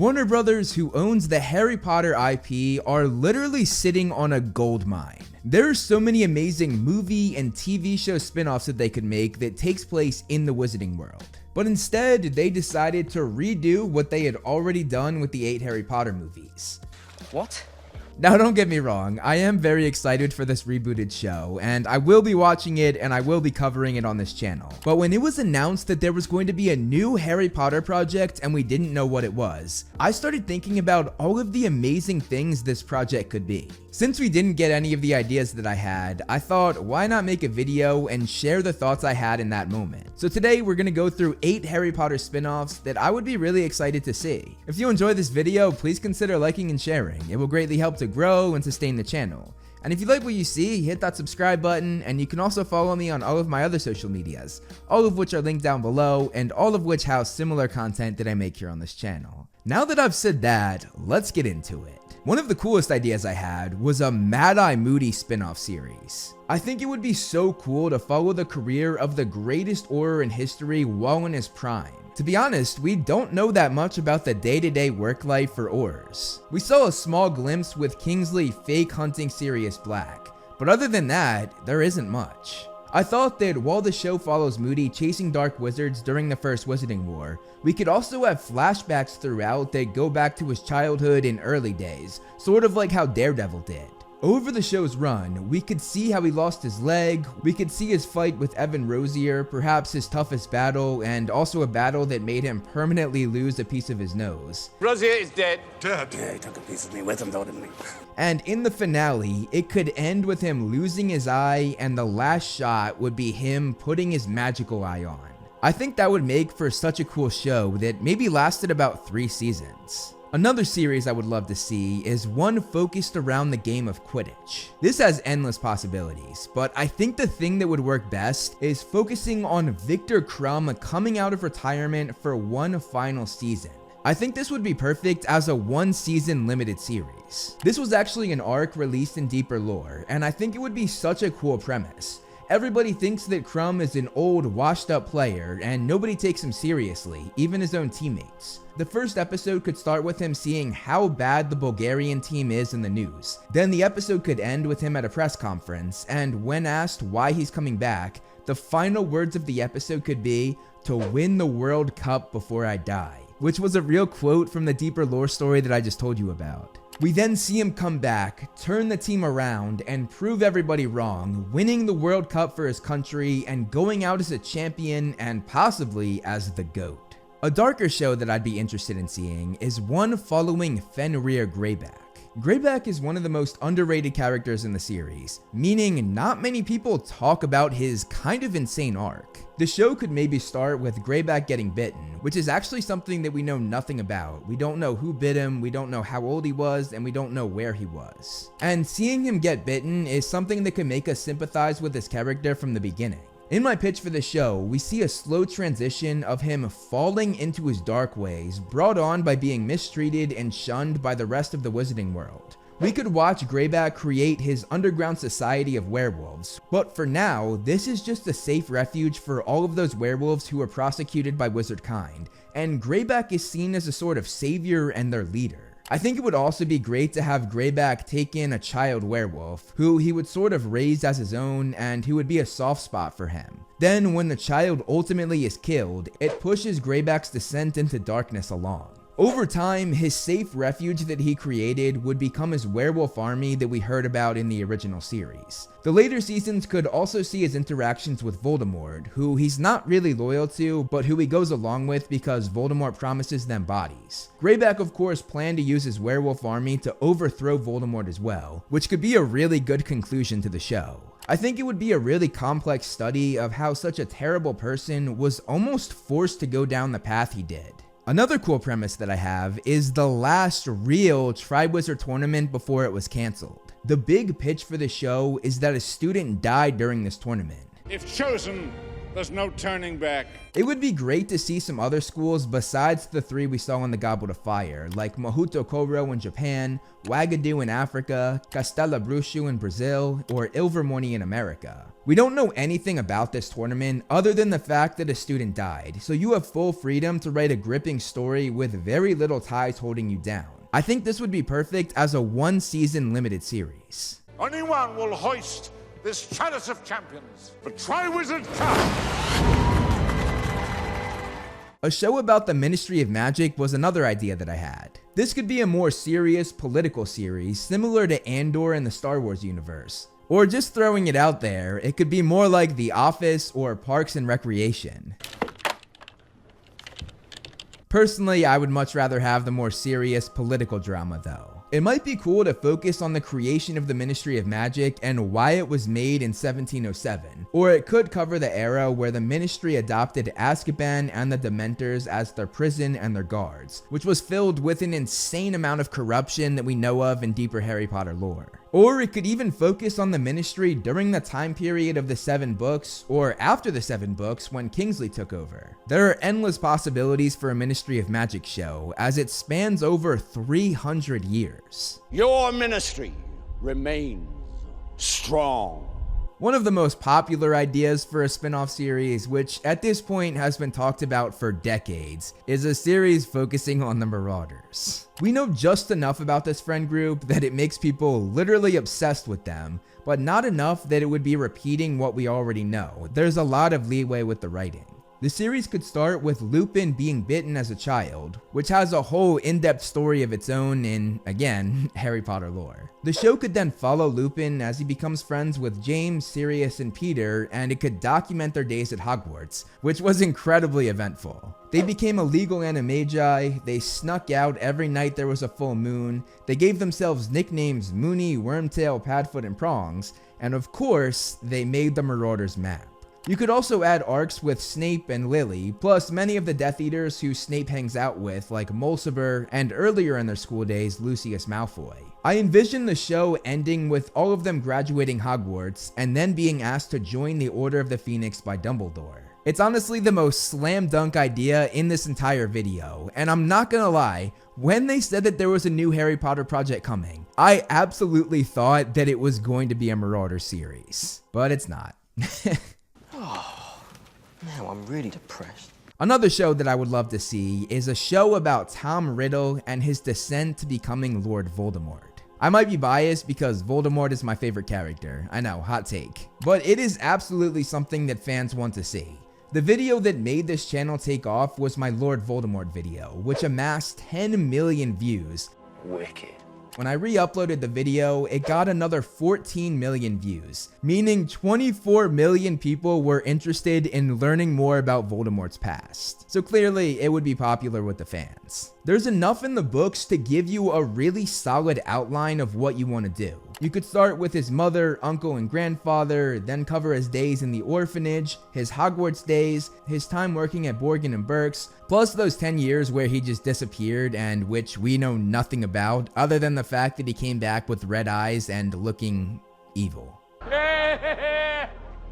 Warner Brothers, who owns the Harry Potter IP, are literally sitting on a gold mine. There are so many amazing movie and TV show spin-offs that they could make that takes place in the Wizarding World. But instead, they decided to redo what they had already done with the 8 Harry Potter movies. What? Now, don't get me wrong, I am very excited for this rebooted show, and I will be watching it and I will be covering it on this channel. But when it was announced that there was going to be a new Harry Potter project and we didn't know what it was, I started thinking about all of the amazing things this project could be. Since we didn't get any of the ideas that I had, I thought, why not make a video and share the thoughts I had in that moment. So today we're gonna go through 8 Harry Potter spin-offs that I would be really excited to see. If you enjoyed this video, please consider liking and sharing. It will greatly help to grow and sustain the channel. And if you like what you see, hit that subscribe button, and you can also follow me on all of my other social medias, all of which are linked down below, and all of which house similar content that I make here on this channel. Now that I've said that, let's get into it. One of the coolest ideas I had was a Mad-Eye Moody spin-off series. I think it would be so cool to follow the career of the greatest Auror in history while in his prime. To be honest, we don't know that much about the day-to-day work life for Aurors. We saw a small glimpse with Kingsley fake hunting Sirius Black, but other than that, there isn't much. I thought that while the show follows Moody chasing dark wizards during the First Wizarding War, we could also have flashbacks throughout that go back to his childhood and early days, sort of like how Daredevil did. Over the show's run, we could see how he lost his leg, we could see his fight with Evan Rosier, perhaps his toughest battle, and also a battle that made him permanently lose a piece of his nose. Rosier is dead. Dead? Yeah, he took a piece of me with him, though, didn't he? And in the finale, it could end with him losing his eye, and the last shot would be him putting his magical eye on. I think that would make for such a cool show that maybe lasted about 3 seasons. Another series I would love to see is one focused around the game of Quidditch. This has endless possibilities, but I think the thing that would work best is focusing on Victor Krum coming out of retirement for one final season. I think this would be perfect as a 1-season limited series. This was actually an arc released in Deeper Lore, and I think it would be such a cool premise. Everybody thinks that Krum is an old, washed-up player, and nobody takes him seriously, even his own teammates. The first episode could start with him seeing how bad the Bulgarian team is in the news. Then the episode could end with him at a press conference, and when asked why he's coming back, the final words of the episode could be, "To win the World Cup before I die," which was a real quote from the Deeper Lore story that I just told you about. We then see him come back, turn the team around, and prove everybody wrong, winning the World Cup for his country and going out as a champion and possibly as the GOAT. A darker show that I'd be interested in seeing is one following Fenrir Greyback. Greyback is one of the most underrated characters in the series, meaning not many people talk about his kind of insane arc. The show could maybe start with Greyback getting bitten, which is actually something that we know nothing about. We don't know who bit him, we don't know how old he was, and we don't know where he was. And seeing him get bitten is something that could make us sympathize with his character from the beginning. In my pitch for the show, we see a slow transition of him falling into his dark ways, brought on by being mistreated and shunned by the rest of the Wizarding World. We could watch Greyback create his underground society of werewolves, but for now, this is just a safe refuge for all of those werewolves who are prosecuted by wizard kind, and Greyback is seen as a sort of savior and their leader. I think it would also be great to have Greyback take in a child werewolf, who he would sort of raise as his own and who would be a soft spot for him. Then when the child ultimately is killed, it pushes Greyback's descent into darkness along. Over time, his safe refuge that he created would become his werewolf army that we heard about in the original series. The later seasons could also see his interactions with Voldemort, who he's not really loyal to, but who he goes along with because Voldemort promises them bodies. Greyback, of course, planned to use his werewolf army to overthrow Voldemort as well, which could be a really good conclusion to the show. I think it would be a really complex study of how such a terrible person was almost forced to go down the path he did. Another cool premise that I have is the last real Triwizard tournament before it was cancelled. The big pitch for the show is that a student died during this tournament. If chosen, There's no turning back. It would be great to see some other schools besides the 3 we saw in the Goblet of Fire, like Mahuto Koro in Japan, Wagadu in Africa, Castelo in Brazil, or Ilvermorny in America. We don't know anything about this tournament other than the fact that a student died, so you have full freedom to write a gripping story with very little ties holding you down. I think this would be perfect as a 1-season limited series. Only one will hoist this chalice of champions, but Triwizard Cup. A show about the Ministry of Magic was another idea that I had. This could be a more serious political series similar to Andor in the Star Wars universe. Or just throwing it out there, it could be more like The Office or Parks and Recreation. Personally, I would much rather have the more serious political drama though. It might be cool to focus on the creation of the Ministry of Magic and why it was made in 1707, or it could cover the era where the Ministry adopted Azkaban and the Dementors as their prison and their guards, which was filled with an insane amount of corruption that we know of in deeper Harry Potter lore. Or it could even focus on the Ministry during the time period of the 7 books, or after the 7 books when Kingsley took over. There are endless possibilities for a Ministry of Magic show, as it spans over 300 years. Your ministry remains strong. One of the most popular ideas for a spin-off series, which at this point has been talked about for decades, is a series focusing on the Marauders. We know just enough about this friend group that it makes people literally obsessed with them, but not enough that it would be repeating what we already know. There's a lot of leeway with the writing. The series could start with Lupin being bitten as a child, which has a whole in-depth story of its own in, again, Harry Potter lore. The show could then follow Lupin as he becomes friends with James, Sirius, and Peter, and it could document their days at Hogwarts, which was incredibly eventful. They became illegal animagi, they snuck out every night there was a full moon, they gave themselves nicknames Moony, Wormtail, Padfoot, and Prongs, and of course, they made the Marauders map. You could also add arcs with Snape and Lily, plus many of the Death Eaters who Snape hangs out with, like Mulciber, and earlier in their school days, Lucius Malfoy. I envision the show ending with all of them graduating Hogwarts, and then being asked to join the Order of the Phoenix by Dumbledore. It's honestly the most slam dunk idea in this entire video, and I'm not gonna lie, when they said that there was a new Harry Potter project coming, I absolutely thought that it was going to be a Marauder series, but it's not. Now I'm really depressed. Another show that I would love to see is a show about Tom Riddle and his descent to becoming Lord Voldemort. I might be biased because Voldemort is my favorite character. I know, hot take. But it is absolutely something that fans want to see. The video that made this channel take off was my Lord Voldemort video, which amassed 10 million views. Wicked. When I re-uploaded the video, it got another 14 million views, meaning 24 million people were interested in learning more about Voldemort's past. So clearly, it would be popular with the fans. There's enough in the books to give you a really solid outline of what you want to do. You could start with his mother, uncle, and grandfather, then cover his days in the orphanage, his Hogwarts days, his time working at Borgin and Burke's, plus those 10 years where he just disappeared and which we know nothing about other than the fact that he came back with red eyes and looking evil.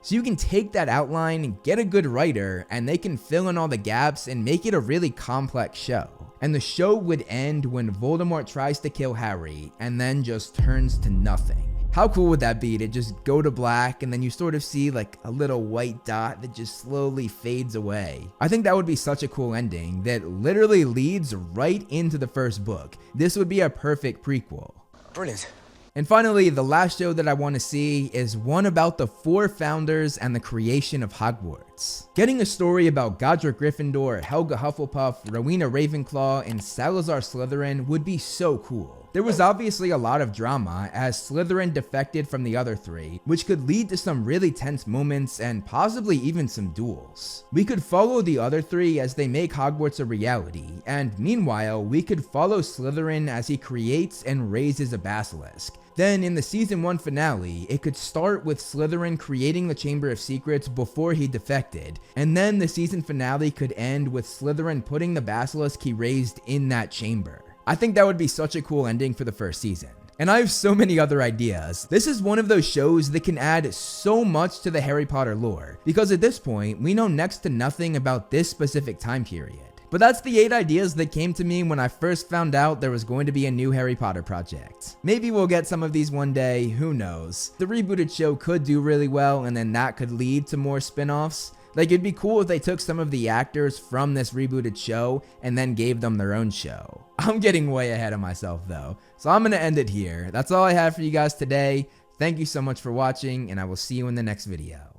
So you can take that outline, get a good writer, and they can fill in all the gaps and make it a really complex show. And the show would end when Voldemort tries to kill Harry and then just turns to nothing. How cool would that be to just go to black and then you sort of see like a little white dot that just slowly fades away? I think that would be such a cool ending that literally leads right into the first book. This would be a perfect prequel. Brilliant. And finally, the last show that I want to see is one about the 4 founders and the creation of Hogwarts. Getting a story about Godric Gryffindor, Helga Hufflepuff, Rowena Ravenclaw, and Salazar Slytherin would be so cool. There was obviously a lot of drama as Slytherin defected from the other 3, which could lead to some really tense moments and possibly even some duels. We could follow the other 3 as they make Hogwarts a reality, and meanwhile, we could follow Slytherin as he creates and raises a basilisk. Then in the season 1 finale, it could start with Slytherin creating the Chamber of Secrets before he defected, and then the season finale could end with Slytherin putting the basilisk he raised in that chamber. I think that would be such a cool ending for the first season. And I have so many other ideas. This is one of those shows that can add so much to the Harry Potter lore, because at this point, we know next to nothing about this specific time period. But that's the 8 ideas that came to me when I first found out there was going to be a new Harry Potter project. Maybe we'll get some of these one day, who knows. The rebooted show could do really well, and then that could lead to more spin-offs. Like, it'd be cool if they took some of the actors from this rebooted show and then gave them their own show. I'm getting way ahead of myself though, so I'm gonna end it here. That's all I have for you guys today. Thank you so much for watching, and I will see you in the next video.